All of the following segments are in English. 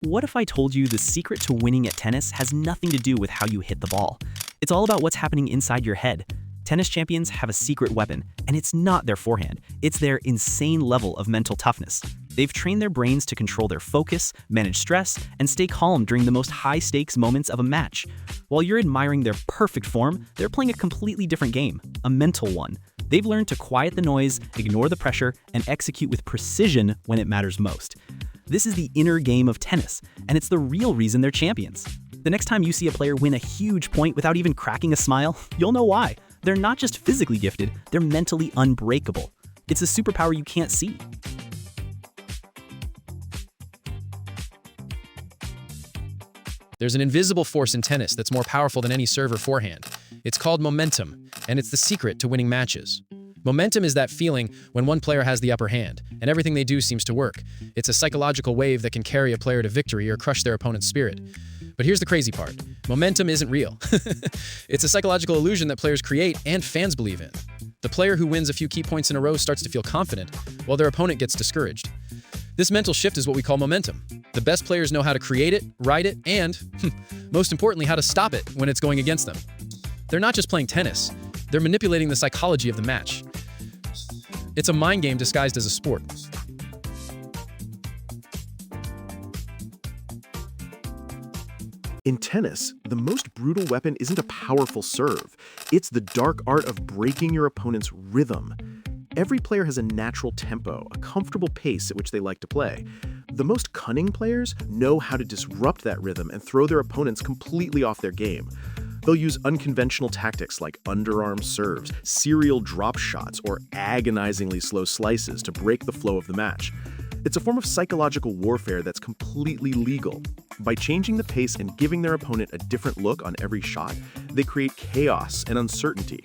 What if I told you the secret to winning at tennis has nothing to do with how you hit the ball? It's all about what's happening inside your head. Tennis champions have a secret weapon, and it's not their forehand. It's their insane level of mental toughness. They've trained their brains to control their focus, manage stress, and stay calm during the most high-stakes moments of a match. While you're admiring their perfect form, they're playing a completely different game, a mental one. They've learned to quiet the noise, ignore the pressure, and execute with precision when it matters most. This is the inner game of tennis, and it's the real reason they're champions. The next time you see a player win a huge point without even cracking a smile, you'll know why. They're not just physically gifted, they're mentally unbreakable. It's a superpower you can't see. There's an invisible force in tennis that's more powerful than any serve or forehand. It's called momentum, and it's the secret to winning matches. Momentum is that feeling when one player has the upper hand, and everything they do seems to work. It's a psychological wave that can carry a player to victory or crush their opponent's spirit. But here's the crazy part. Momentum isn't real. It's a psychological illusion that players create and fans believe in. The player who wins a few key points in a row starts to feel confident, while their opponent gets discouraged. This mental shift is what we call momentum. The best players know how to create it, ride it, and, most importantly, how to stop it when it's going against them. They're not just playing tennis, they're manipulating the psychology of the match. It's a mind game disguised as a sport. In tennis, the most brutal weapon isn't a powerful serve. It's the dark art of breaking your opponent's rhythm. Every player has a natural tempo, a comfortable pace at which they like to play. The most cunning players know how to disrupt that rhythm and throw their opponents completely off their game. They'll use unconventional tactics like underarm serves, serial drop shots, or agonizingly slow slices to break the flow of the match. It's a form of psychological warfare that's completely legal. By changing the pace and giving their opponent a different look on every shot, they create chaos and uncertainty.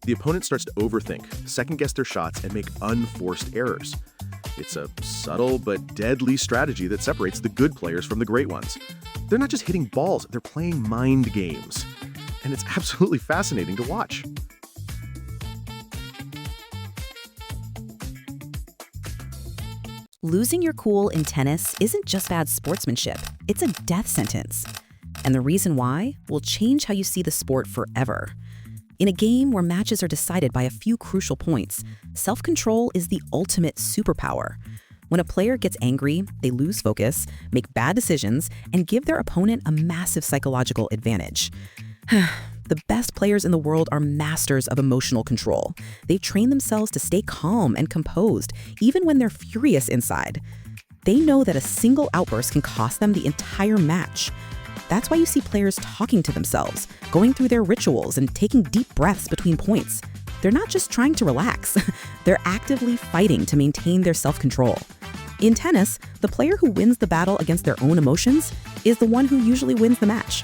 The opponent starts to overthink, second-guess their shots, and make unforced errors. It's a subtle but deadly strategy that separates the good players from the great ones. They're not just hitting balls, they're playing mind games. And it's absolutely fascinating to watch. Losing your cool in tennis isn't just bad sportsmanship, it's a death sentence. And the reason why will change how you see the sport forever. In a game where matches are decided by a few crucial points, self-control is the ultimate superpower. When a player gets angry, they lose focus, make bad decisions, and give their opponent a massive psychological advantage. The best players in the world are masters of emotional control. They've trained themselves to stay calm and composed, even when they're furious inside. They know that a single outburst can cost them the entire match. That's why you see players talking to themselves, going through their rituals, and taking deep breaths between points. They're not just trying to relax. They're actively fighting to maintain their self-control. In tennis, the player who wins the battle against their own emotions is the one who usually wins the match.